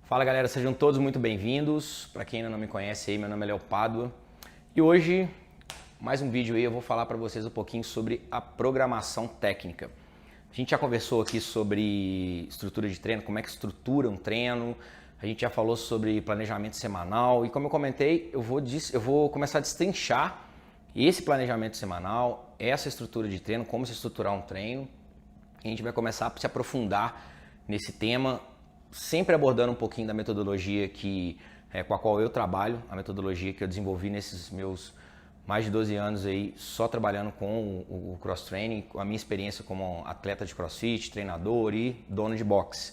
Fala galera, sejam todos muito bem-vindos. Para quem ainda não me conhece aí, meu nome é Léo Pádua. E hoje, mais um vídeo aí, eu vou falar para vocês um pouquinho sobre a programação técnica. A gente já conversou aqui sobre estrutura de treino, como é que estrutura um treino. A gente já falou sobre planejamento semanal e como eu comentei, eu vou começar a destrinchar esse planejamento semanal, essa estrutura de treino, como se estruturar um treino. A gente vai começar a se aprofundar nesse tema, sempre abordando um pouquinho da metodologia com a qual eu trabalho, a metodologia que eu desenvolvi nesses meus mais de 12 anos aí, só trabalhando com o cross-training, com a minha experiência como atleta de crossfit, treinador e dono de boxe.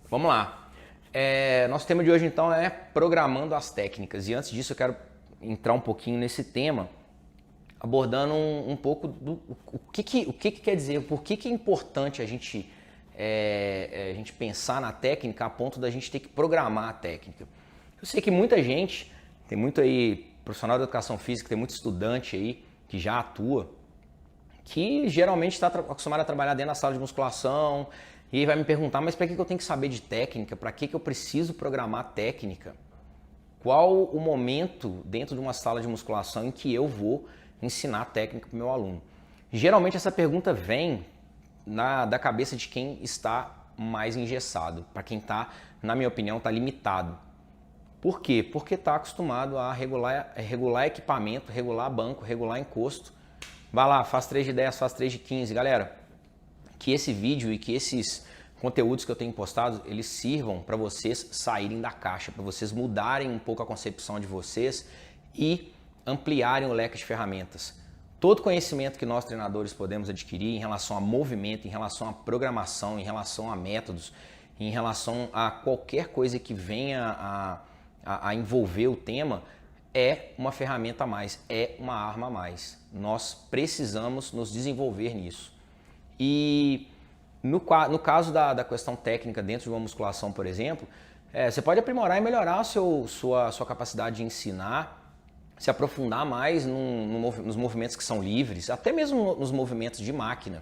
Vamos lá. Nosso tema de hoje então é programando as técnicas. E antes disso eu quero entrar um pouquinho nesse tema, abordando um pouco do o que quer dizer, por que é importante a gente pensar na técnica a ponto da gente ter que programar a técnica. Eu sei que muita gente, tem muito aí profissional de educação física, tem muito estudante aí que já atua, que geralmente está acostumado a trabalhar dentro da sala de musculação e vai me perguntar, mas para que eu tenho que saber de técnica? Para que eu preciso programar técnica? Qual o momento dentro de uma sala de musculação em que eu vou ensinar técnica para o meu aluno? Geralmente essa pergunta vem da cabeça de quem está mais engessado, para quem está, na minha opinião, está limitado. Por quê? Porque está acostumado a regular equipamento, regular banco, regular encosto. Vai lá, faz 3 de 10, faz 3 de 15. Galera, que esse vídeo e que esses conteúdos que eu tenho postado, eles sirvam para vocês saírem da caixa, para vocês mudarem um pouco a concepção de vocês e ampliarem o leque de ferramentas. Todo conhecimento que nós treinadores podemos adquirir em relação a movimento, em relação a programação, em relação a métodos, em relação a qualquer coisa que venha a envolver o tema, é uma ferramenta a mais, é uma arma a mais. Nós precisamos nos desenvolver nisso. E no caso da questão técnica dentro de uma musculação, por exemplo, você pode aprimorar e melhorar a sua capacidade de ensinar, se aprofundar mais nos movimentos que são livres, até mesmo nos movimentos de máquina.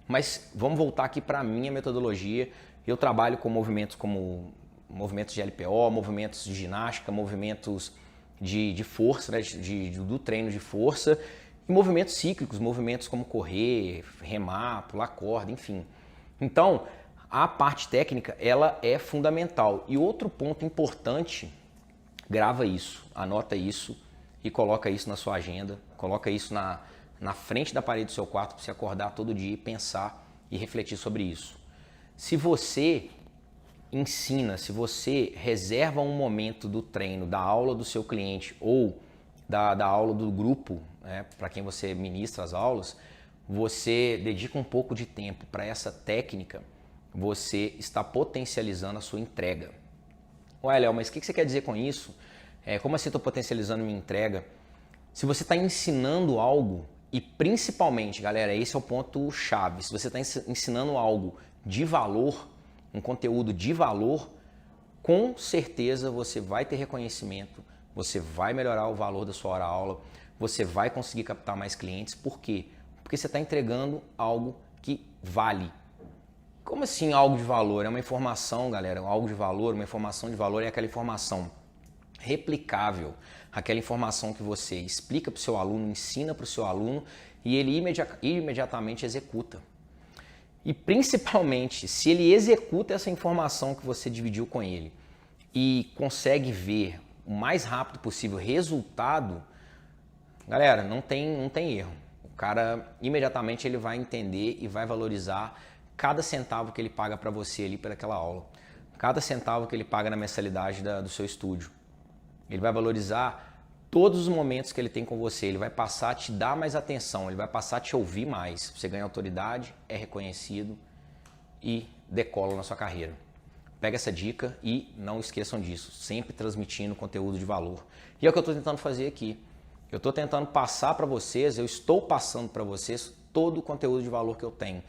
Mas vamos voltar aqui para a minha metodologia. Eu trabalho com movimentos como movimentos de LPO, movimentos de ginástica, movimentos de força, né, do treino de força, e movimentos cíclicos, movimentos como correr, remar, pular corda, enfim. Então, a parte técnica, ela é fundamental. E outro ponto importante, grava isso, anota isso e coloca isso na sua agenda, coloca isso na frente da parede do seu quarto para você acordar todo dia e pensar e refletir sobre isso. Se você ensina, se você reserva um momento do treino, da aula do seu cliente ou da aula do grupo, né, para quem você ministra as aulas, você dedica um pouco de tempo para essa técnica, você está potencializando a sua entrega. Ué, Léo, mas o que você quer dizer com isso? Como assim estou potencializando minha entrega? Se você está ensinando algo, e principalmente, galera, esse é o ponto chave, se você está ensinando algo de valor, um conteúdo de valor, com certeza você vai ter reconhecimento, você vai melhorar o valor da sua hora-aula, você vai conseguir captar mais clientes. Por quê? Porque você está entregando algo que vale. Como assim algo de valor? É uma informação, galera, algo de valor, uma informação de valor é aquela informação replicável, aquela informação que você explica para o seu aluno, ensina para o seu aluno e ele imediatamente executa. E principalmente, se ele executa essa informação que você dividiu com ele e consegue ver o mais rápido possível resultado, galera, não tem erro. O cara imediatamente ele vai entender e vai valorizar cada centavo que ele paga para você ali pelaquela aula, cada centavo que ele paga na mensalidade do seu estúdio. Ele vai valorizar todos os momentos que ele tem com você, ele vai passar a te dar mais atenção, ele vai passar a te ouvir mais. Você ganha autoridade, é reconhecido e decola na sua carreira. Pega essa dica e não esqueçam disso, sempre transmitindo conteúdo de valor. E é o que eu estou tentando fazer aqui. Eu estou tentando passar para vocês, eu estou passando para vocês todo o conteúdo de valor que eu tenho.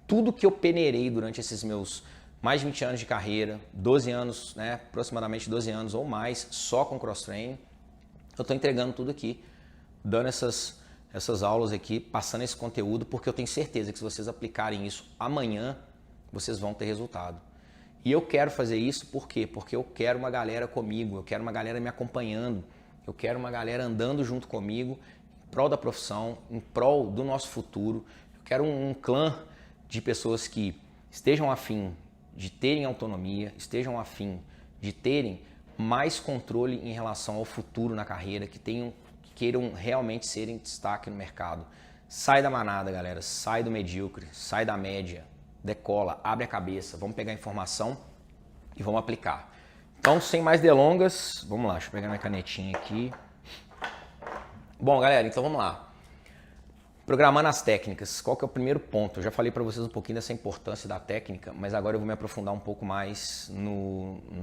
Tudo que eu peneirei durante esses meus mais de 20 anos de carreira, 12 anos, né, aproximadamente 12 anos ou mais, só com cross-training, eu estou entregando tudo aqui, dando essas aulas aqui, passando esse conteúdo, porque eu tenho certeza que se vocês aplicarem isso amanhã, vocês vão ter resultado. E eu quero fazer isso por quê? Porque eu quero uma galera comigo, eu quero uma galera me acompanhando, eu quero uma galera andando junto comigo em prol da profissão, em prol do nosso futuro. Eu quero um clã de pessoas que estejam afim de terem autonomia, estejam afim de terem mais controle em relação ao futuro na carreira, que queiram realmente serem destaque no mercado. Sai da manada, galera, sai do medíocre, sai da média, decola, abre a cabeça, vamos pegar a informação e vamos aplicar. Então, sem mais delongas, vamos lá, deixa eu pegar minha canetinha aqui. Bom, galera, então vamos lá. Programando as técnicas, qual que é o primeiro ponto? Eu já falei para vocês um pouquinho dessa importância da técnica, mas agora eu vou me aprofundar um pouco mais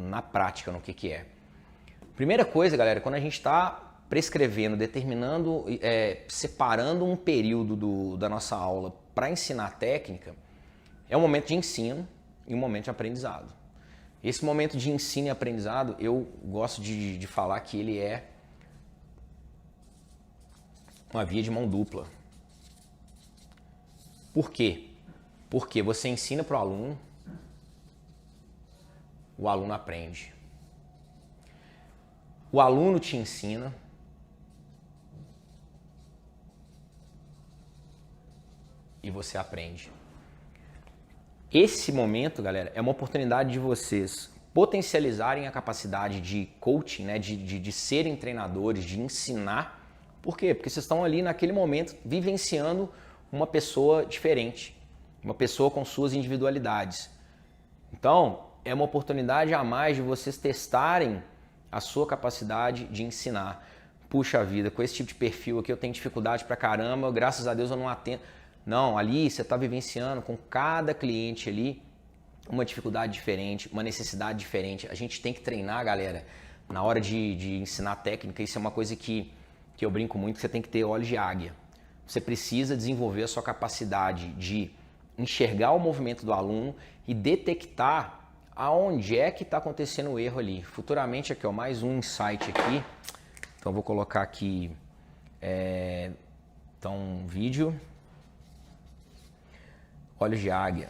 na prática, no que é. Primeira coisa, galera, quando a gente está prescrevendo, determinando, separando um período da nossa aula para ensinar técnica, é um momento de ensino e um momento de aprendizado. Esse momento de ensino e aprendizado, eu gosto de falar que ele é uma via de mão dupla. Por quê? Porque você ensina para o aluno aprende. O aluno te ensina, e você aprende. Esse momento, galera, é uma oportunidade de vocês potencializarem a capacidade de coaching, né, de serem treinadores, de ensinar. Por quê? Porque vocês estão ali naquele momento vivenciando uma pessoa diferente, uma pessoa com suas individualidades. Então, é uma oportunidade a mais de vocês testarem a sua capacidade de ensinar. Puxa vida, com esse tipo de perfil aqui eu tenho dificuldade pra caramba, graças a Deus eu não atendo. Não, ali você está vivenciando com cada cliente ali uma dificuldade diferente, uma necessidade diferente. A gente tem que treinar, galera, na hora de ensinar técnica. Isso é uma coisa que eu brinco muito, que você tem que ter olhos de águia. Você precisa desenvolver a sua capacidade de enxergar o movimento do aluno e detectar aonde é que está acontecendo o erro ali. Futuramente, aqui, ó, mais um insight aqui. Então, eu vou colocar aqui um vídeo. Olhos de águia.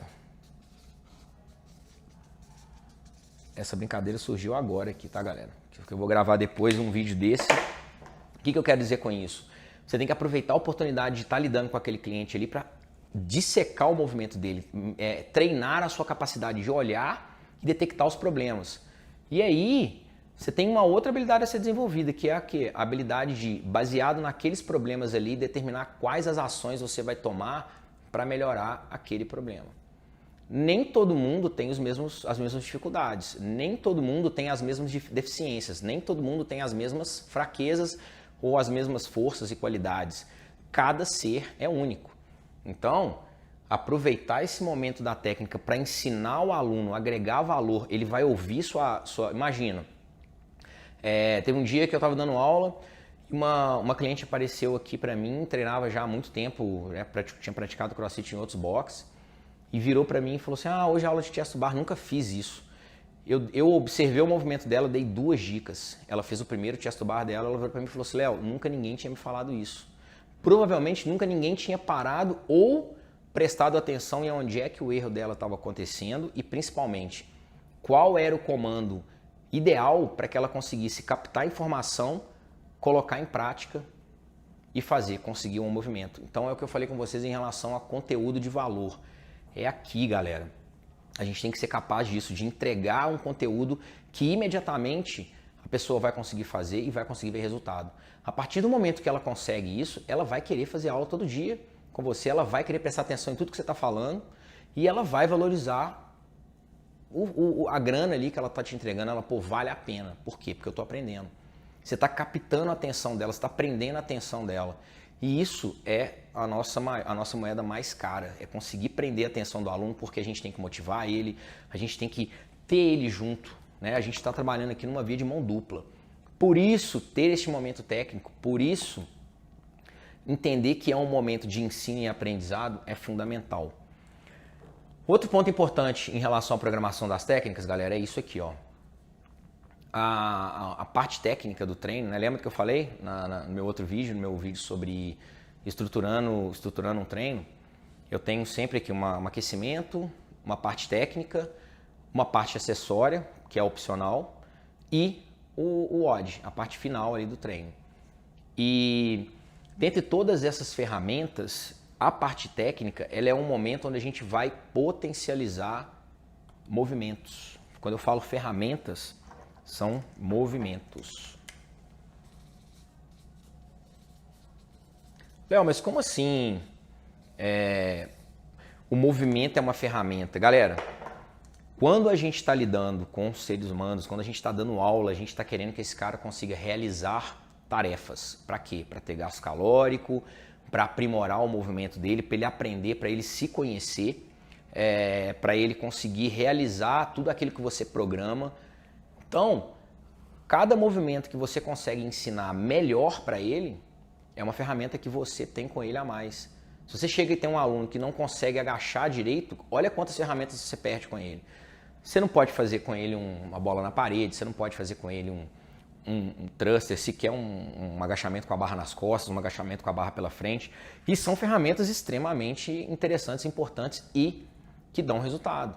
Essa brincadeira surgiu agora aqui, tá, galera? Eu vou gravar depois um vídeo desse. O que eu quero dizer com isso? Você tem que aproveitar a oportunidade de estar lidando com aquele cliente ali para dissecar o movimento dele, treinar a sua capacidade de olhar e detectar os problemas. E aí, você tem uma outra habilidade a ser desenvolvida, que é a habilidade de, baseado naqueles problemas ali, determinar quais as ações você vai tomar para melhorar aquele problema. Nem todo mundo tem as mesmas dificuldades, nem todo mundo tem as mesmas deficiências, nem todo mundo tem as mesmas fraquezas ou as mesmas forças e qualidades. Cada ser é único. Então, aproveitar esse momento da técnica para ensinar o aluno, agregar valor, ele vai ouvir sua imagina, teve um dia que eu estava dando aula, uma cliente apareceu aqui para mim, treinava já há muito tempo, tinha praticado CrossFit em outros boxes, e virou para mim e falou assim, hoje a aula de chest bar, nunca fiz isso. Eu observei o movimento dela, dei 2 dicas. Ela fez o primeiro chest bar dela, ela virou para mim e falou assim, Léo, nunca ninguém tinha me falado isso. Provavelmente nunca ninguém tinha parado ou prestado atenção em onde é que o erro dela estava acontecendo e principalmente qual era o comando ideal para que ela conseguisse captar informação, colocar em prática e conseguir um movimento. Então é o que eu falei com vocês em relação a conteúdo de valor. É aqui, galera. A gente tem que ser capaz disso, de entregar um conteúdo que imediatamente a pessoa vai conseguir fazer e vai conseguir ver resultado. A partir do momento que ela consegue isso, ela vai querer fazer aula todo dia com você, ela vai querer prestar atenção em tudo que você está falando e ela vai valorizar a grana ali que ela está te entregando. Ela, vale a pena. Por quê? Porque eu estou aprendendo. Você está captando a atenção dela, você está prendendo a atenção dela. E isso é a nossa moeda mais cara, é conseguir prender a atenção do aluno, porque a gente tem que motivar ele, a gente tem que ter ele junto, né? A gente está trabalhando aqui numa via de mão dupla. Por isso, ter este momento técnico, por isso, entender que é um momento de ensino e aprendizado é fundamental. Outro ponto importante em relação à programação das técnicas, galera, é isso aqui, ó. A parte técnica do treino, né? Lembra que eu falei no meu outro vídeo, no meu vídeo sobre estruturando um treino? Eu tenho sempre aqui um aquecimento, uma parte técnica, uma parte acessória, que é opcional, e o WOD, a parte final ali do treino. E dentre todas essas ferramentas, a parte técnica, ela é um momento onde a gente vai potencializar movimentos. Quando eu falo ferramentas, são movimentos. Léo, mas como assim o movimento é uma ferramenta? Galera, quando a gente está lidando com seres humanos, quando a gente está dando aula, a gente está querendo que esse cara consiga realizar tarefas. Para quê? Para ter gasto calórico, para aprimorar o movimento dele, para ele aprender, para ele se conhecer, para ele conseguir realizar tudo aquilo que você programa. Então, cada movimento que você consegue ensinar melhor para ele é uma ferramenta que você tem com ele a mais. Se você chega e tem um aluno que não consegue agachar direito, olha quantas ferramentas você perde com ele. Você não pode fazer com ele uma bola na parede, você não pode fazer com ele um thruster, sequer um agachamento com a barra nas costas, um agachamento com a barra pela frente. E são ferramentas extremamente interessantes, importantes e que dão resultado.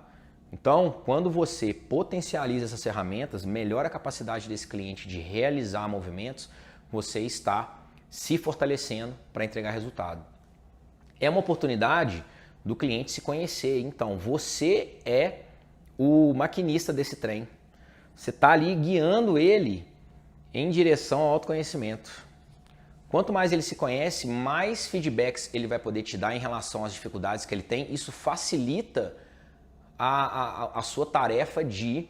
Então, quando você potencializa essas ferramentas, melhora a capacidade desse cliente de realizar movimentos, você está se fortalecendo para entregar resultado. É uma oportunidade do cliente se conhecer. Então, você é o maquinista desse trem. Você está ali guiando ele em direção ao autoconhecimento. Quanto mais ele se conhece, mais feedbacks ele vai poder te dar em relação às dificuldades que ele tem. Isso facilita a sua tarefa de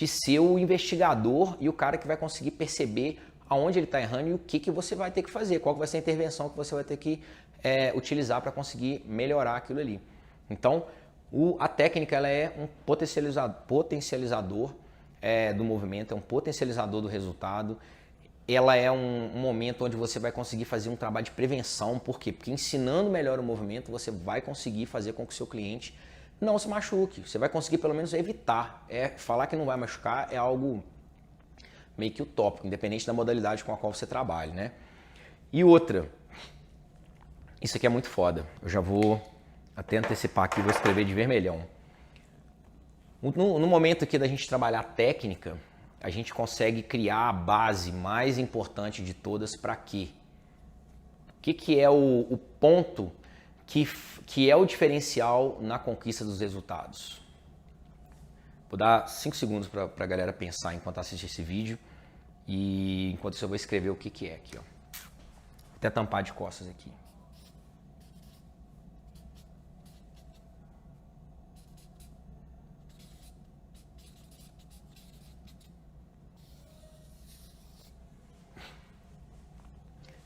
ser o investigador e o cara que vai conseguir perceber aonde ele está errando e o que você vai ter que fazer, qual vai ser a intervenção que você vai ter que utilizar para conseguir melhorar aquilo ali. Então, a técnica ela é um potencializador do movimento, é um potencializador do resultado. Ela é um momento onde você vai conseguir fazer um trabalho de prevenção. Por quê? Porque ensinando melhor o movimento, você vai conseguir fazer com que o seu cliente não se machuque. Você vai conseguir pelo menos evitar. Falar que não vai machucar é algo meio que utópico, independente da modalidade com a qual você trabalha, né? E outra, isso aqui é muito foda. Eu já vou até antecipar aqui, vou escrever de vermelhão. No momento aqui da gente trabalhar técnica, a gente consegue criar a base mais importante de todas para quê? O que é o ponto que é o diferencial na conquista dos resultados? Vou dar 5 segundos para a galera pensar enquanto assiste esse vídeo e enquanto isso eu vou escrever o que é aqui. Ó. Vou até tampar de costas aqui.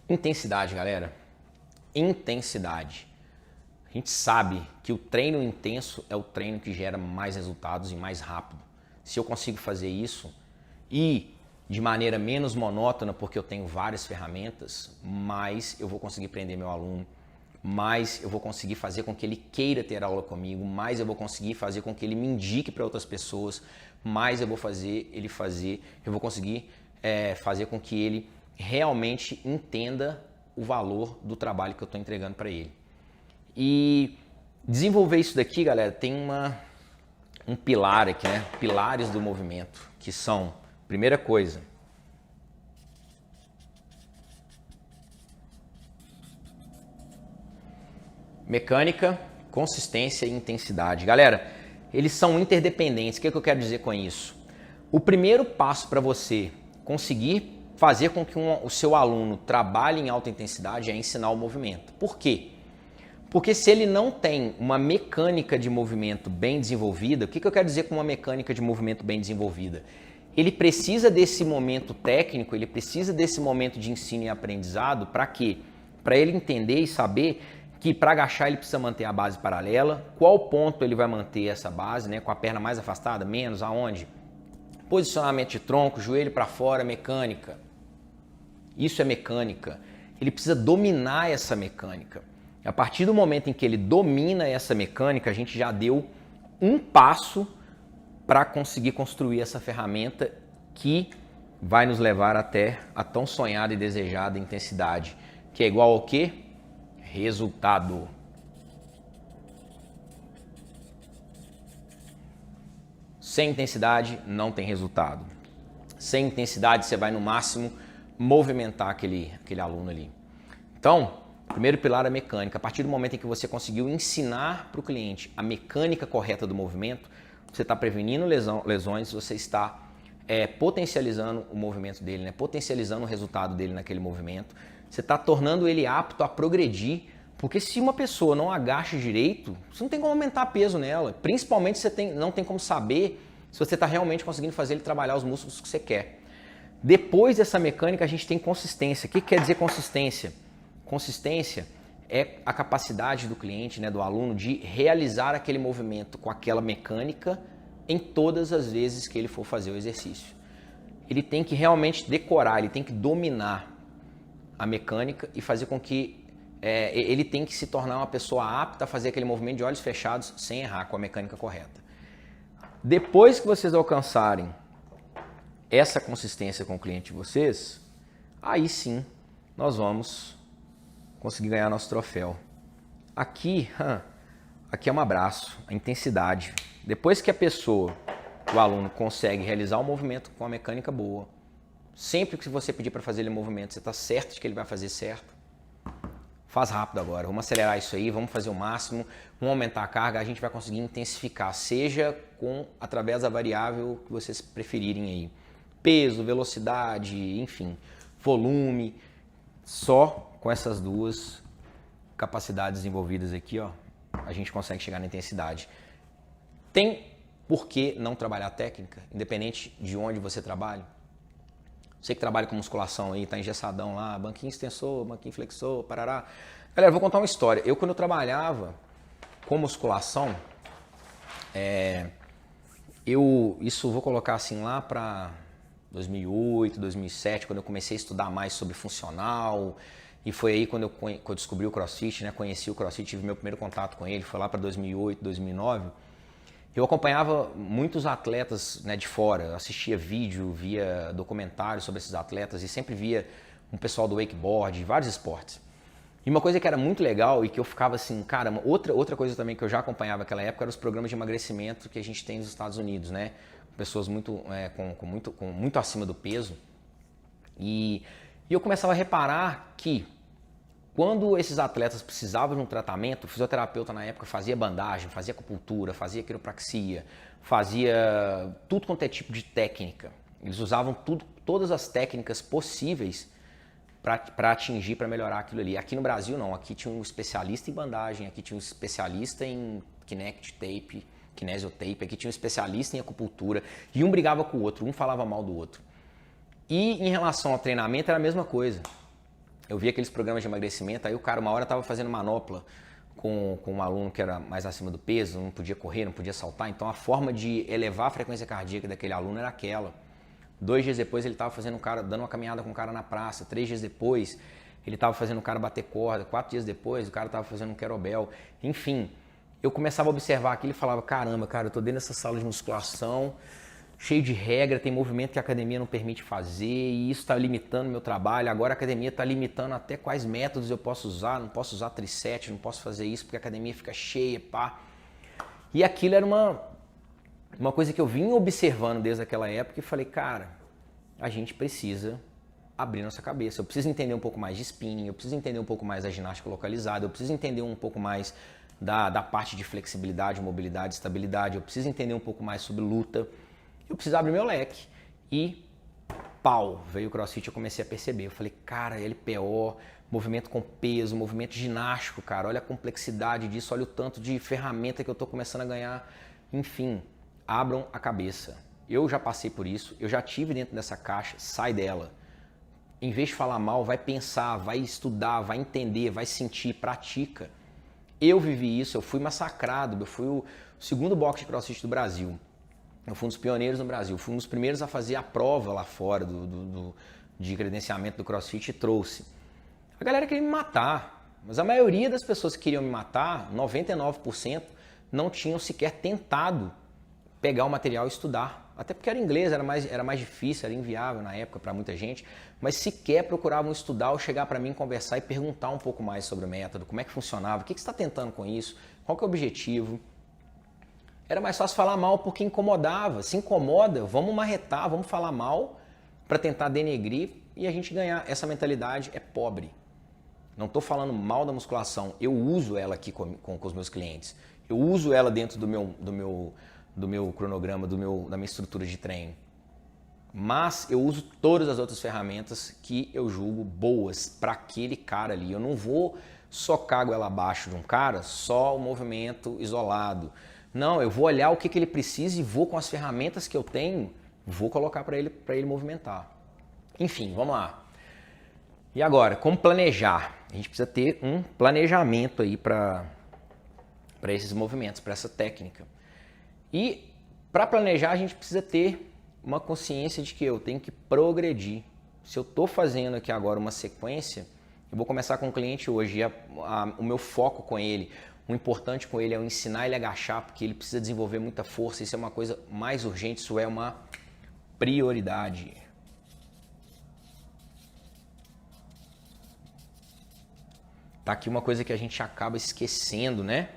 Intensidade, galera. Intensidade. A gente sabe que o treino intenso é o treino que gera mais resultados e mais rápido. Se eu consigo fazer isso e de maneira menos monótona, porque eu tenho várias ferramentas, mais eu vou conseguir prender meu aluno, mais eu vou conseguir fazer com que ele queira ter aula comigo, mais eu vou conseguir fazer com que ele me indique para outras pessoas, mais eu vou vou conseguir fazer com que ele realmente entenda o valor do trabalho que eu estou entregando para ele. E desenvolver isso daqui, galera, tem um pilar aqui, né? Pilares do movimento, que são, primeira coisa, mecânica, consistência e intensidade. Galera, eles são interdependentes. O que eu quero dizer com isso? O primeiro passo para você conseguir fazer com que o seu aluno trabalhe em alta intensidade é ensinar o movimento. Por quê? Porque se ele não tem uma mecânica de movimento bem desenvolvida, o que eu quero dizer com uma mecânica de movimento bem desenvolvida? Ele precisa desse momento técnico, ele precisa desse momento de ensino e aprendizado, para quê? Para ele entender e saber que para agachar ele precisa manter a base paralela, qual ponto ele vai manter essa base, né? Com a perna mais afastada, menos, aonde? Posicionamento de tronco, joelho para fora, mecânica. Isso é mecânica. Ele precisa dominar essa mecânica. A partir do momento em que ele domina essa mecânica, a gente já deu um passo para conseguir construir essa ferramenta que vai nos levar até a tão sonhada e desejada intensidade, que é igual ao quê? Resultado. Sem intensidade não tem resultado. Sem intensidade você vai no máximo movimentar aquele aluno ali. Então, primeiro pilar é a mecânica. A partir do momento em que você conseguiu ensinar para o cliente a mecânica correta do movimento, você está prevenindo lesões, você está potencializando o movimento dele, né? Potencializando o resultado dele naquele movimento. Você está tornando ele apto a progredir, porque se uma pessoa não agacha direito, você não tem como aumentar peso nela. Principalmente não tem como saber se você está realmente conseguindo fazer ele trabalhar os músculos que você quer. Depois dessa mecânica, a gente tem consistência. O que quer dizer consistência? Consistência é a capacidade do cliente, né, do aluno, de realizar aquele movimento com aquela mecânica em todas as vezes que ele for fazer o exercício. Ele tem que realmente decorar, ele tem que dominar a mecânica e fazer com que ele tem que se tornar uma pessoa apta a fazer aquele movimento de olhos fechados sem errar, com a mecânica correta. Depois que vocês alcançarem essa consistência com o cliente de vocês, aí sim nós vamos conseguir ganhar nosso troféu. Aqui é um abraço, a intensidade. Depois que o aluno consegue realizar o movimento com a mecânica boa, sempre que você pedir para fazer ele movimento, você está certo de que ele vai fazer certo, faz rápido agora, vamos acelerar isso aí, vamos fazer o máximo, vamos aumentar a carga, a gente vai conseguir intensificar, seja através da variável que vocês preferirem aí. Peso, velocidade, enfim, volume, só com essas duas capacidades envolvidas aqui, ó, a gente consegue chegar na intensidade. Tem por que não trabalhar técnica, independente de onde você trabalha? Você que trabalha com musculação aí, tá engessadão lá, banquinho extensor, banquinho flexor, parará. Galera, eu vou contar uma história. Quando eu trabalhava com musculação, isso vou colocar assim lá para 2008, 2007, quando eu comecei a estudar mais sobre funcional, e foi aí quando eu descobri o CrossFit, né? Conheci o CrossFit, tive meu primeiro contato com ele, foi lá para 2008, 2009. Eu acompanhava muitos atletas, né, de fora, assistia vídeo, via documentários sobre esses atletas e sempre via um pessoal do wakeboard, vários esportes. E uma coisa que era muito legal e que eu ficava assim, cara, outra coisa também que eu já acompanhava naquela época eram os programas de emagrecimento que a gente tem nos Estados Unidos, né? Pessoas com muito acima do peso. E eu começava a reparar que quando esses atletas precisavam de um tratamento, o fisioterapeuta na época fazia bandagem, fazia acupuntura, fazia quiropraxia, fazia tudo quanto é tipo de técnica. Eles usavam todas as técnicas possíveis para atingir, para melhorar aquilo ali. Aqui no Brasil não, aqui tinha um especialista em bandagem, aqui tinha um especialista em kinesiotape, aqui tinha um especialista em acupuntura, e um brigava com o outro, um falava mal do outro. E em relação ao treinamento era a mesma coisa. Eu via aqueles programas de emagrecimento, aí o cara uma hora estava fazendo manopla com um aluno que era mais acima do peso, não podia correr, não podia saltar, então a forma de elevar a frequência cardíaca daquele aluno era aquela. 2 dias depois ele estava dando uma caminhada com o cara na praça, 3 dias depois ele estava fazendo o cara bater corda, 4 dias depois o cara estava fazendo um kettlebell, enfim. Eu começava a observar aquilo e falava, caramba, cara, eu estou dentro dessa sala de musculação, cheio de regra, tem movimento que a academia não permite fazer e isso está limitando o meu trabalho. Agora a academia está limitando até quais métodos eu posso usar, não posso usar triset, não posso fazer isso porque a academia fica cheia, pá. E aquilo era uma coisa que eu vim observando desde aquela época e falei, cara, a gente precisa abrir nossa cabeça. Eu preciso entender um pouco mais de spinning, eu preciso entender um pouco mais da ginástica localizada, eu preciso entender um pouco mais da parte de flexibilidade, mobilidade, estabilidade, eu preciso entender um pouco mais sobre luta. Eu preciso abrir meu leque. E pau, veio o CrossFit, eu comecei a perceber. Eu falei, cara, LPO, movimento com peso, movimento ginástico, cara, olha a complexidade disso, olha o tanto de ferramenta que eu estou começando a ganhar. Enfim, abram a cabeça. Eu já passei por isso, eu já tive dentro dessa caixa, sai dela. Em vez de falar mal, vai pensar, vai estudar, vai entender, vai sentir, pratica. Eu vivi isso, eu fui massacrado, eu fui o segundo boxe de CrossFit do Brasil. Eu fui um dos pioneiros no Brasil, fui um dos primeiros a fazer a prova lá fora de credenciamento do CrossFit e trouxe. A galera queria me matar, mas a maioria das pessoas que queriam me matar, 99%, não tinham sequer tentado pegar o material e estudar. Até porque era inglês, era mais difícil, era inviável na época para muita gente, mas sequer procuravam estudar ou chegar para mim conversar e perguntar um pouco mais sobre o método, como é que funcionava, o que você está tentando com isso, qual que é o objetivo. Era mais fácil falar mal porque incomodava. Se incomoda, vamos marretar, vamos falar mal para tentar denegrir e a gente ganhar. Essa mentalidade é pobre. Não estou falando mal da musculação, eu uso ela aqui com os meus clientes. Eu uso ela dentro do meu cronograma, da minha estrutura de treino. Mas eu uso todas as outras ferramentas que eu julgo boas para aquele cara ali. Eu não vou socar a goela abaixo de um cara, só o movimento isolado. Não, eu vou olhar o que ele precisa e vou com as ferramentas que eu tenho, vou colocar para ele movimentar. Enfim, vamos lá. E agora, como planejar? A gente precisa ter um planejamento aí para esses movimentos, para essa técnica. E para planejar a gente precisa ter uma consciência de que eu tenho que progredir. Se eu estou fazendo aqui agora uma sequência, eu vou começar com o cliente hoje e o meu foco com ele, o importante com ele é eu ensinar ele a agachar, porque ele precisa desenvolver muita força, isso é uma coisa mais urgente, isso é uma prioridade. Tá aqui uma coisa que a gente acaba esquecendo, né?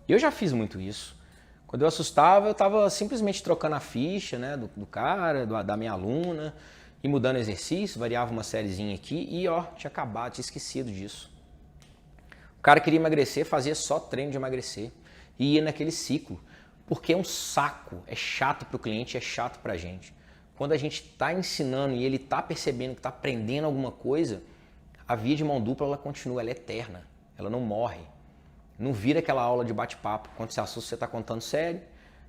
Eu já fiz muito isso. Quando eu assustava, eu estava simplesmente trocando a ficha, né, do cara, da minha aluna, e mudando exercício, variava uma sériezinha aqui e ó, tinha acabado, tinha esquecido disso. O cara queria emagrecer, fazia só treino de emagrecer e ia naquele ciclo, porque é um saco, é chato para o cliente, é chato para a gente. Quando a gente está ensinando e ele está percebendo que está aprendendo alguma coisa, a via de mão dupla ela continua, ela é eterna, ela não morre. Não vira aquela aula de bate-papo, quando você assusta você está contando sério,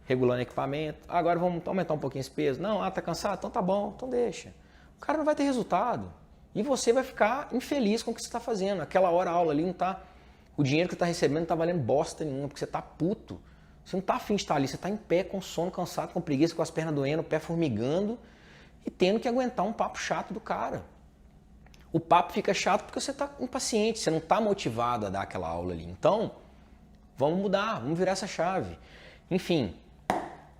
regulando equipamento, agora vamos aumentar um pouquinho esse peso. Não, tá cansado? Então tá bom, então deixa. O cara não vai ter resultado e você vai ficar infeliz com o que você está fazendo. Aquela hora a aula ali não tá, o dinheiro que você está recebendo não está valendo bosta nenhuma, porque você está puto. Você não está afim de estar ali, você está em pé, com sono, cansado, com preguiça, com as pernas doendo, o pé formigando e tendo que aguentar um papo chato do cara. O papo fica chato porque você está impaciente, você não está motivado a dar aquela aula ali. Então, vamos mudar, vamos virar essa chave. Enfim,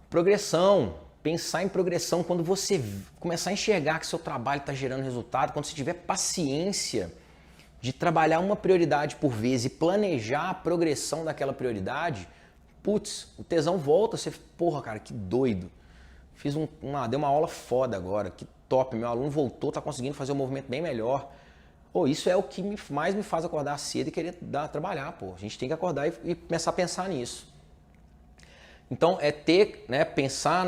progressão, pensar em progressão. Quando você começar a enxergar que seu trabalho está gerando resultado, quando você tiver paciência de trabalhar uma prioridade por vez e planejar a progressão daquela prioridade, putz, o tesão volta, você, porra, cara, que doido. Dei uma aula foda agora, que top, meu aluno voltou, tá conseguindo fazer um movimento bem melhor. Pô, isso é o que mais me faz acordar cedo e querer trabalhar, pô. A gente tem que acordar e começar a pensar nisso. Então, é ter, né, pensar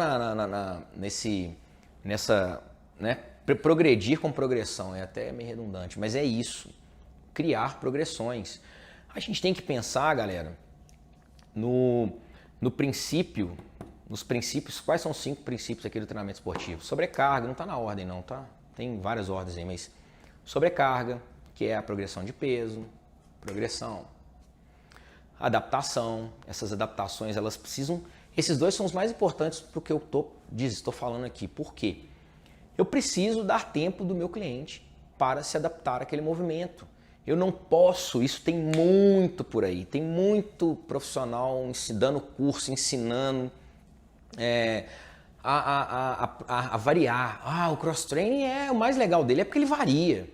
progredir com progressão, é até meio redundante, mas é isso, criar progressões. A gente tem que pensar, galera, nos princípios, quais são os 5 princípios aqui do treinamento esportivo? Sobrecarga, não está na ordem não, tá? Tem várias ordens aí, mas sobrecarga, que é a progressão de peso, progressão, adaptação, essas adaptações, elas precisam, esses dois são os mais importantes para o que eu estou falando aqui. Por quê? Eu preciso dar tempo do meu cliente para se adaptar àquele movimento. Eu não posso, isso tem muito por aí, tem muito profissional dando curso, ensinando a variar. O cross-training o mais legal dele é porque ele varia.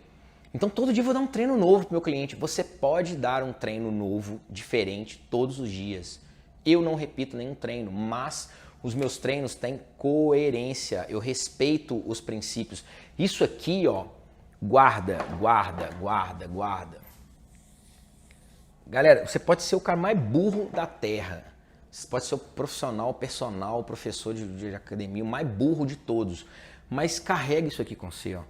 Então todo dia eu vou dar um treino novo para o meu cliente. Você pode dar um treino novo, diferente, todos os dias. Eu não repito nenhum treino, mas os meus treinos têm coerência. Eu respeito os princípios. Isso aqui, ó, guarda. Galera, você pode ser o cara mais burro da Terra. Você pode ser o profissional, personal, professor de academia, o mais burro de todos. Mas carrega isso aqui com você, ó.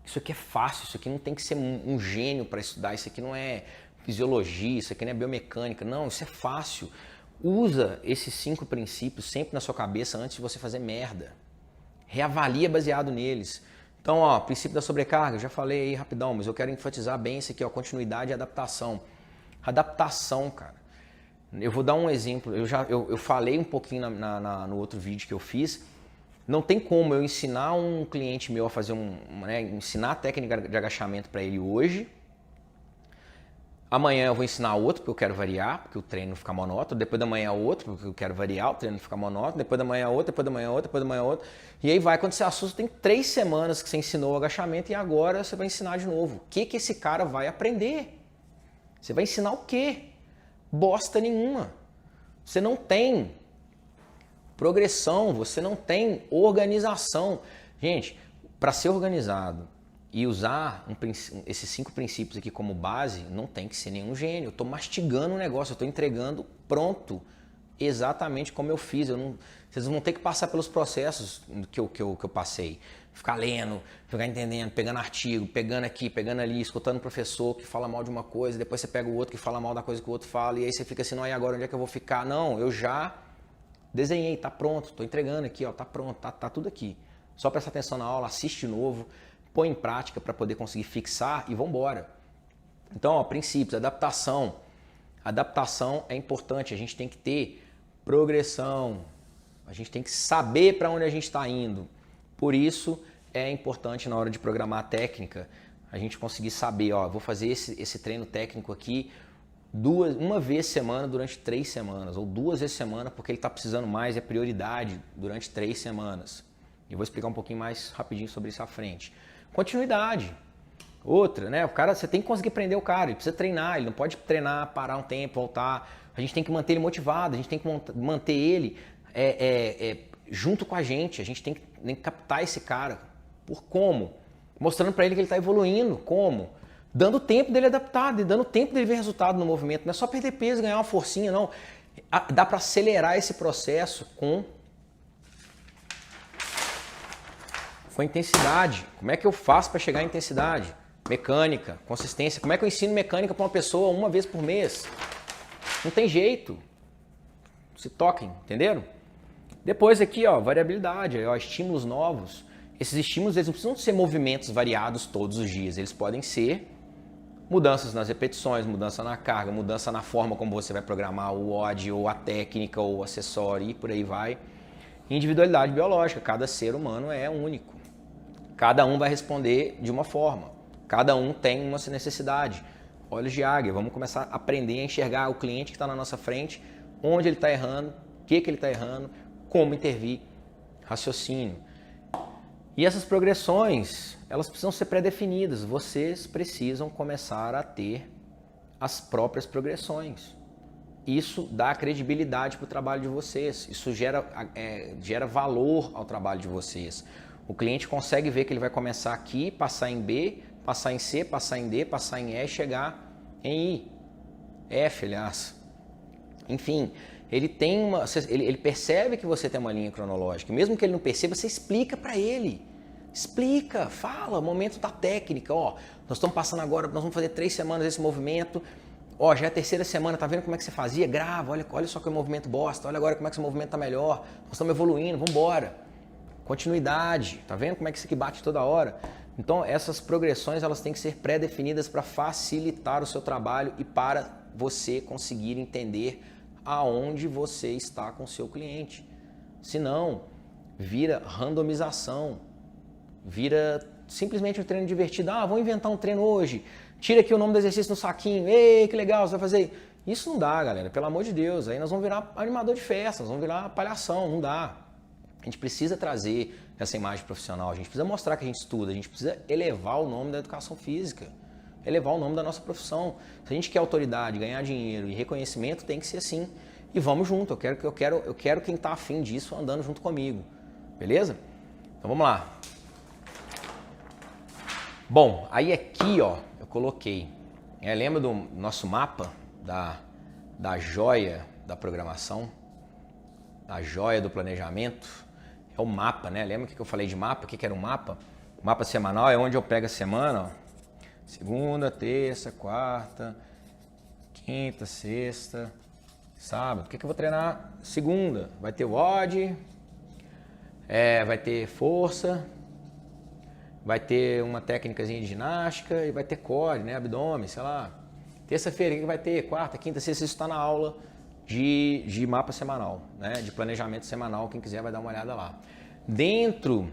Isso aqui é fácil, isso aqui não tem que ser um gênio para estudar, isso aqui não é fisiologia, isso aqui não é biomecânica, não, isso é fácil. Usa esses 5 princípios sempre na sua cabeça antes de você fazer merda. Reavalia baseado neles. Então, ó, princípio da sobrecarga, já falei aí rapidão, mas eu quero enfatizar bem isso aqui, ó, continuidade e adaptação. Adaptação, cara. Eu vou dar um exemplo, eu falei um pouquinho no outro vídeo que eu fiz. Não tem como eu ensinar um cliente meu a fazer ensinar a técnica de agachamento para ele hoje. Amanhã eu vou ensinar outro porque eu quero variar, porque o treino não fica monótono. Depois da manhã outro porque eu quero variar, o treino não fica monótono. Depois da manhã outro, depois da manhã outro, depois da manhã outro. E aí vai, quando você assusta, tem 3 semanas que você ensinou o agachamento e agora você vai ensinar de novo. O que esse cara vai aprender? Você vai ensinar o quê? Bosta nenhuma. Você não tem progressão, você não tem organização. Gente, para ser organizado e usar esses 5 princípios aqui como base, não tem que ser nenhum gênio. Eu estou mastigando o negócio, eu estou entregando pronto, exatamente como eu fiz. Vocês vão ter que passar pelos processos que eu passei. Ficar lendo, ficar entendendo, pegando artigo, pegando aqui, pegando ali, escutando o professor que fala mal de uma coisa, depois você pega o outro que fala mal da coisa que o outro fala, e aí você fica assim, não, e agora onde é que eu vou ficar? Não, eu já desenhei, tá pronto, estou entregando aqui, ó, tá pronto, tá tudo aqui. Só presta atenção na aula, assiste de novo, põe em prática para poder conseguir fixar e vamos embora. Então, ó, princípios, adaptação. Adaptação é importante, a gente tem que ter progressão, a gente tem que saber para onde a gente está indo. Por isso é importante na hora de programar a técnica, a gente conseguir saber, ó, vou fazer esse treino técnico aqui uma vez semana durante 3 semanas, ou 2 vezes semana, porque ele está precisando mais, é prioridade durante 3 semanas. Eu vou explicar um pouquinho mais rapidinho sobre isso à frente. Continuidade. Outra, né? O cara, você tem que conseguir prender o cara, ele precisa treinar, ele não pode treinar, parar um tempo, voltar. A gente tem que manter ele motivado, a gente tem que manter ele junto com a gente tem que captar esse cara. Por como? Mostrando para ele que ele está evoluindo. Como? Dando tempo dele adaptar, dando tempo dele ver resultado no movimento. Não é só perder peso e ganhar uma forcinha, não. Dá para acelerar esse processo com intensidade. Como é que eu faço para chegar à intensidade? Mecânica, consistência. Como é que eu ensino mecânica para uma pessoa uma vez por mês? Não tem jeito. Se toquem, entenderam? Depois aqui, ó, variabilidade, ó, estímulos novos. Esses estímulos eles não precisam ser movimentos variados todos os dias. Eles podem ser mudanças nas repetições, mudança na carga, mudança na forma como você vai programar o WOD, ou a técnica, ou o acessório e por aí vai. Individualidade biológica. Cada ser humano é único. Cada um vai responder de uma forma. Cada um tem uma necessidade. Olhos de águia. Vamos começar a aprender a enxergar o cliente que está na nossa frente, onde ele está errando, o que ele está errando, como intervir, raciocínio. E essas progressões, elas precisam ser pré-definidas. Vocês precisam começar a ter as próprias progressões. Isso dá credibilidade para o trabalho de vocês. Isso gera valor ao trabalho de vocês. O cliente consegue ver que ele vai começar aqui, passar em B, passar em C, passar em D, passar em E e chegar em I. F, aliás. Enfim, ele percebe que você tem uma linha cronológica. Mesmo que ele não perceba, você explica para ele. Explica, fala, momento da técnica. Ó, nós estamos passando agora, nós vamos fazer 3 semanas esse movimento. Ó, já é a 3ª semana, tá vendo como é que você fazia? Grava, olha só que o movimento bosta, olha agora como é que esse movimento tá melhor. Nós estamos evoluindo, vamos embora. Continuidade, tá vendo como é que isso aqui bate toda hora? Então, essas progressões elas têm que ser pré-definidas para facilitar o seu trabalho e para você conseguir entender aonde você está com o seu cliente. Senão, vira randomização, vira simplesmente um treino divertido. Ah, vou inventar um treino hoje, tira aqui o nome do exercício no saquinho, ei, que legal, você vai fazer. Isso não dá, galera, pelo amor de Deus. Aí nós vamos virar animador de festa, nós vamos virar palhação, não dá. A gente precisa trazer essa imagem profissional, a gente precisa mostrar que a gente estuda, a gente precisa elevar o nome da educação física, elevar o nome da nossa profissão. Se a gente quer autoridade, ganhar dinheiro e reconhecimento, tem que ser assim. E vamos junto, eu quero quem está afim disso andando junto comigo, beleza? Então vamos lá. Bom, aí aqui ó, eu coloquei, lembra do nosso mapa da joia da programação, da joia do planejamento? É o mapa, né? Lembra que eu falei de mapa? O que era um mapa? O mapa semanal é onde eu pego a semana, ó. Segunda, terça, quarta, quinta, sexta, sábado. O que eu vou treinar? Segunda, vai ter WOD, vai ter força, vai ter uma técnicazinha de ginástica e vai ter core, né? Abdômen, sei lá. Terça-feira, o que vai ter? Quarta, quinta, sexta, isso está na aula de mapa semanal, né? De planejamento semanal, quem quiser vai dar uma olhada lá. Dentro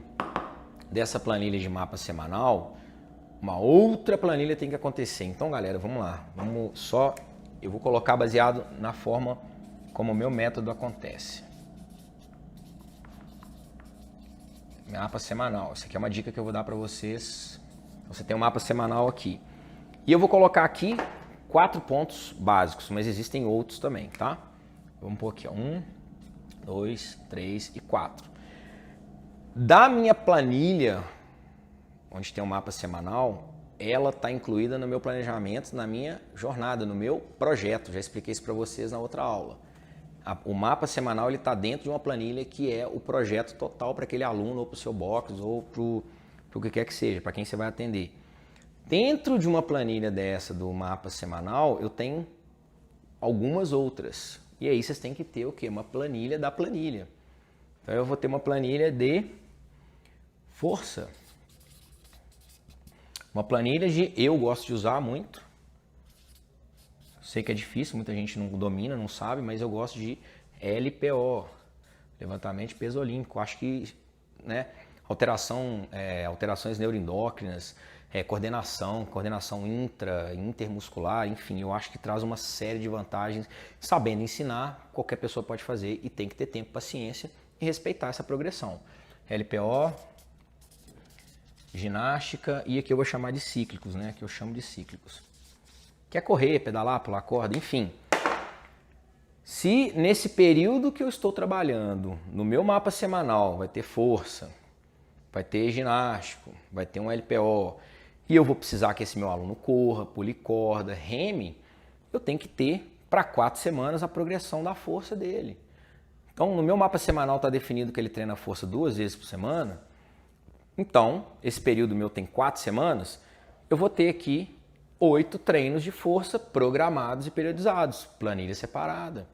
dessa planilha de mapa semanal, uma outra planilha tem que acontecer. Então, galera, vamos lá. Eu vou colocar baseado na forma como o meu método acontece. Mapa semanal. Essa aqui é uma dica que eu vou dar para vocês. Você tem um mapa semanal aqui. E eu vou colocar aqui 4 pontos básicos, mas existem outros também, tá? Vamos pôr aqui, ó. 1, 2, 3 e 4. Da minha planilha, onde tem um mapa semanal, ela está incluída no meu planejamento, na minha jornada, no meu projeto. Já expliquei isso para vocês na outra aula. O mapa semanal está dentro de uma planilha que é o projeto total para aquele aluno, ou para o seu box, ou para o que quer que seja, para quem você vai atender. Dentro de uma planilha dessa, do mapa semanal, eu tenho algumas outras. E aí vocês têm que ter o quê? Uma planilha da planilha. Então eu vou ter uma planilha de força. Uma planilha de eu gosto de usar muito. Sei que é difícil, muita gente não domina, não sabe, mas eu gosto de LPO, levantamento de peso olímpico. Acho que, né, alterações neuroendócrinas, coordenação intermuscular, enfim, eu acho que traz uma série de vantagens. Sabendo ensinar, qualquer pessoa pode fazer e tem que ter tempo, paciência e respeitar essa progressão. LPO, ginástica e aqui eu vou chamar de cíclicos, né? Aqui eu chamo de cíclicos. Quer correr, pedalar, pular corda, enfim. Se nesse período que eu estou trabalhando, no meu mapa semanal, vai ter força, vai ter ginástico, vai ter um LPO, e eu vou precisar que esse meu aluno corra, pule corda, reme, eu tenho que ter para 4 semanas a progressão da força dele. Então, no meu mapa semanal está definido que ele treina força 2 vezes por semana. Então, esse período meu tem 4 semanas, eu vou ter aqui 8 treinos de força programados e periodizados, planilha separada.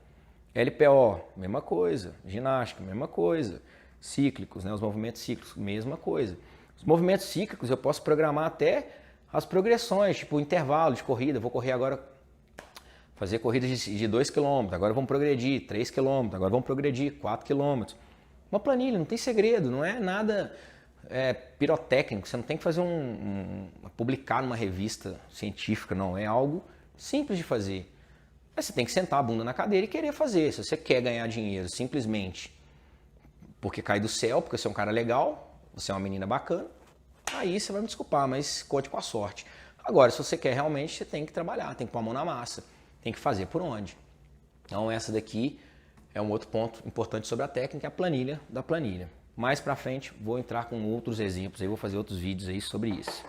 LPO, mesma coisa. Ginástica, mesma coisa. Cíclicos, né? Os movimentos cíclicos, mesma coisa. Os movimentos cíclicos eu posso programar até as progressões, tipo o intervalo de corrida. Vou correr agora, fazer corridas de 2 km, agora vamos progredir 3 km, agora vamos progredir 4 km. Uma planilha, não tem segredo, não é nada pirotécnico, você não tem que fazer publicar numa revista científica, não, é algo simples de fazer. Mas você tem que sentar a bunda na cadeira e querer fazer. Se você quer ganhar dinheiro simplesmente porque cai do céu, porque você é um cara legal, você é uma menina bacana, aí você vai me desculpar, mas conte com a sorte. Agora, se você quer realmente, você tem que trabalhar, tem que pôr a mão na massa, tem que fazer por onde. Então essa daqui é um outro ponto importante sobre a técnica, a planilha da planilha. Mais pra frente vou entrar com outros exemplos, aí vou fazer outros vídeos aí sobre isso.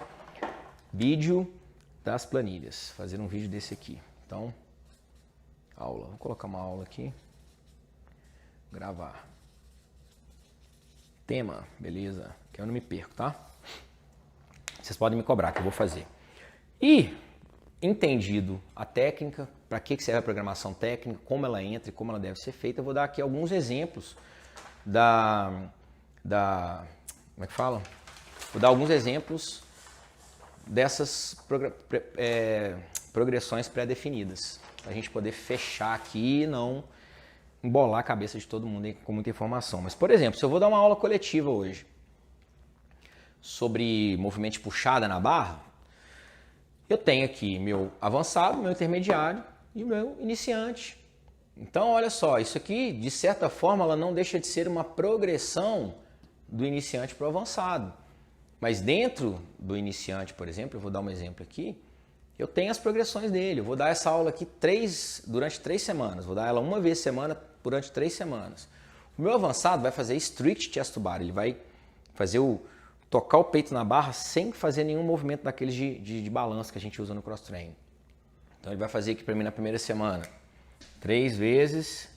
Vídeo das planilhas, fazer um vídeo desse aqui. Então, aula, vou colocar uma aula aqui, gravar. Tema, beleza, que eu não me perco, tá? Vocês podem me cobrar que eu vou fazer. E, entendido a técnica, para que serve a programação técnica, como ela entra e como ela deve ser feita, eu vou dar aqui alguns exemplos como é que fala? Vou dar alguns exemplos dessas progressões pré-definidas, para a gente poder fechar aqui e não embolar a cabeça de todo mundo com muita informação. Mas, por exemplo, se eu vou dar uma aula coletiva hoje sobre movimento de puxada na barra, eu tenho aqui meu avançado, meu intermediário e o meu iniciante. Então, olha só, isso aqui, de certa forma, ela não deixa de ser uma progressão do iniciante para o avançado. Mas dentro do iniciante, por exemplo, eu vou dar um exemplo aqui, eu tenho as progressões dele. Eu vou dar essa aula aqui durante 3 semanas. Vou dar ela uma vez por semana durante 3 semanas. O meu avançado vai fazer strict chest to bar. Ele vai fazer tocar o peito na barra sem fazer nenhum movimento daqueles de balanço que a gente usa no cross training. Então ele vai fazer aqui para mim na primeira semana 3 vezes.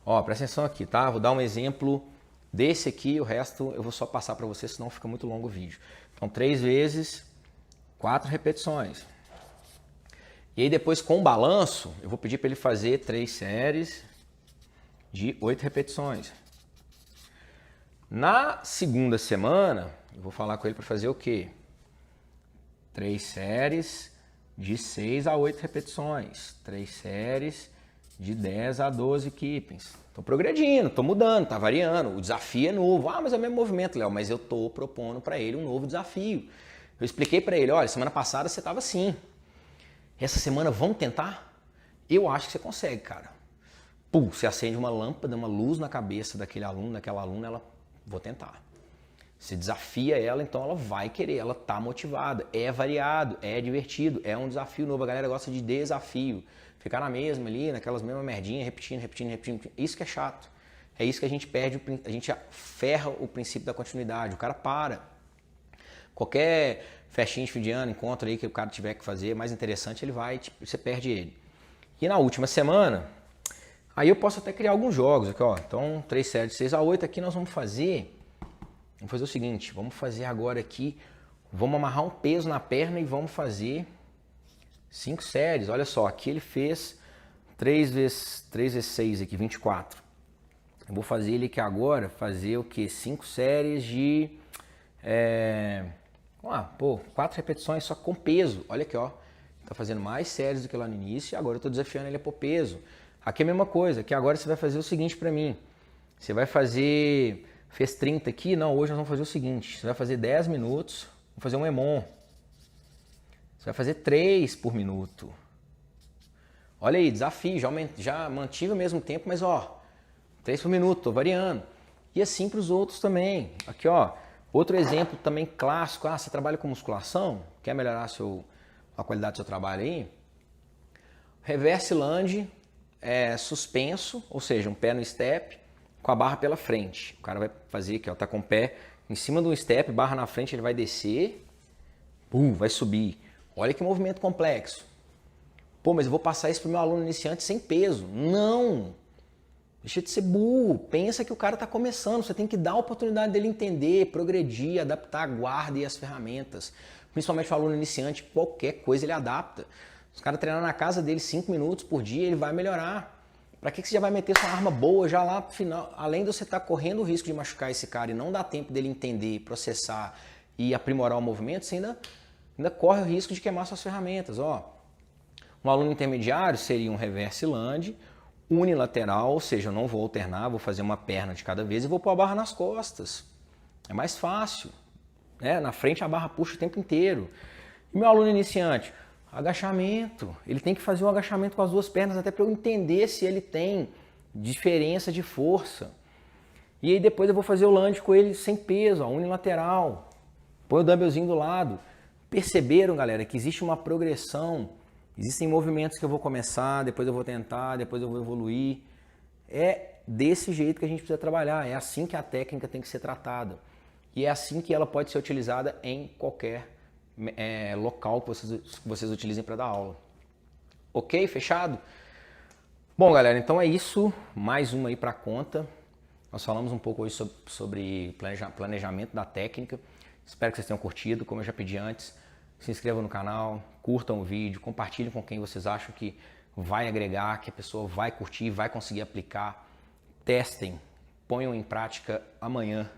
Ó, presta atenção aqui, tá? Vou dar um exemplo desse aqui, o resto eu vou só passar para você, senão fica muito longo o vídeo. Então 3 vezes, 4 repetições. E aí depois com o balanço, eu vou pedir para ele fazer 3 séries de 8 repetições. Na segunda semana, eu vou falar com ele para fazer o quê? 3 séries de 6 a 8 repetições. 3 séries de 10 a 12 keepings. Estou progredindo, estou mudando, está variando. O desafio é novo. Ah, mas é o mesmo movimento, Léo. Mas eu estou propondo para ele um novo desafio. Eu expliquei para ele, olha, semana passada você estava assim. Essa semana vamos tentar? Eu acho que você consegue, cara. Pum, você acende uma lâmpada, uma luz na cabeça daquele aluno, daquela aluna, ela, vou tentar. Você desafia ela, então ela vai querer, ela está motivada. É variado, é divertido, é um desafio novo. A galera gosta de desafio. Ficar na mesma ali, naquelas mesmas merdinhas, repetindo. Isso que é chato. é isso que a gente perde, a gente ferra o princípio da continuidade, o cara para. Qualquer festinha de fim de ano, encontro aí que o cara tiver que fazer, mais interessante, ele vai, tipo, você perde ele. E na última semana, aí eu posso até criar alguns jogos aqui, ó. Então, 3 séries de 6 a 8 aqui nós vamos fazer o seguinte, vamos fazer agora aqui, vamos amarrar um peso na perna e vamos fazer 5 séries. Olha só, aqui ele fez 3 vezes 6 aqui, 24. Eu vou fazer ele aqui agora, fazer o que? 5 séries de 4 repetições só com peso. Olha aqui, ó. Tá fazendo mais séries do que lá no início e agora eu tô desafiando ele a pôr peso. Aqui é a mesma coisa, que agora você vai fazer o seguinte para mim. Você vai fazer, fez 30 aqui, não, hoje nós vamos fazer o seguinte. Você vai fazer 10 minutos, vamos fazer um EMOM. Você vai fazer 3 por minuto. Olha aí, desafio, já mantive o mesmo tempo, mas ó, 3 por minuto, tô variando. E assim para os outros também. Aqui, ó, outro exemplo também clássico. Ah, você trabalha com musculação? Quer melhorar a qualidade do seu trabalho aí? Reverse lunge, suspenso, ou seja, um pé no step com a barra pela frente. O cara vai fazer aqui, ó, tá com o pé em cima do step, barra na frente, ele vai descer, vai subir. Olha que movimento complexo. Pô, mas eu vou passar isso para o meu aluno iniciante sem peso. Não! Deixa de ser burro. Pensa que o cara está começando. Você tem que dar a oportunidade dele entender, progredir, adaptar a guarda e as ferramentas. Principalmente o aluno iniciante, qualquer coisa ele adapta. Os caras treinando na casa dele 5 minutos por dia, ele vai melhorar. Para que você já vai meter sua arma boa já lá pro final? Além de você estar correndo o risco de machucar esse cara e não dar tempo dele entender, processar e aprimorar o movimento, você ainda corre o risco de queimar suas ferramentas. Ó, um aluno intermediário seria um reverse lunge, unilateral, ou seja, eu não vou alternar, vou fazer uma perna de cada vez e vou pôr a barra nas costas. É mais fácil. Né? Na frente a barra puxa o tempo inteiro. E meu aluno iniciante? Agachamento. Ele tem que fazer um agachamento com as duas pernas até para eu entender se ele tem diferença de força. E aí depois eu vou fazer o lunge com ele sem peso, ó, unilateral. Põe o dumbbellzinho do lado. Perceberam, galera, que existe uma progressão. Existem movimentos que eu vou começar, depois eu vou tentar, depois eu vou evoluir. É desse jeito que a gente precisa trabalhar. É assim que a técnica tem que ser tratada. E é assim que ela pode ser utilizada em qualquer local que vocês utilizem para dar aula. Ok? Fechado? Bom, galera, então é isso. Mais uma aí para conta. Nós falamos um pouco hoje sobre planejamento da técnica. Espero que vocês tenham curtido, como eu já pedi antes. Se inscrevam no canal, curtam o vídeo, compartilhem com quem vocês acham que vai agregar, que a pessoa vai curtir, vai conseguir aplicar. Testem, ponham em prática amanhã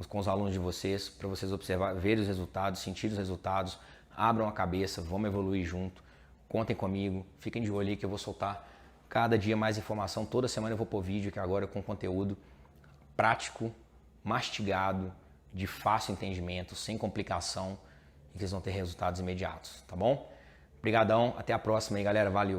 com os alunos de vocês, para vocês observar, ver os resultados, sentir os resultados, abram a cabeça, vamos evoluir junto. Contem comigo, fiquem de olho aí que eu vou soltar cada dia mais informação. Toda semana eu vou pôr vídeo aqui agora com conteúdo prático, mastigado, de fácil entendimento, sem complicação, e que vocês vão ter resultados imediatos, tá bom? Obrigadão, até a próxima aí, galera, valeu!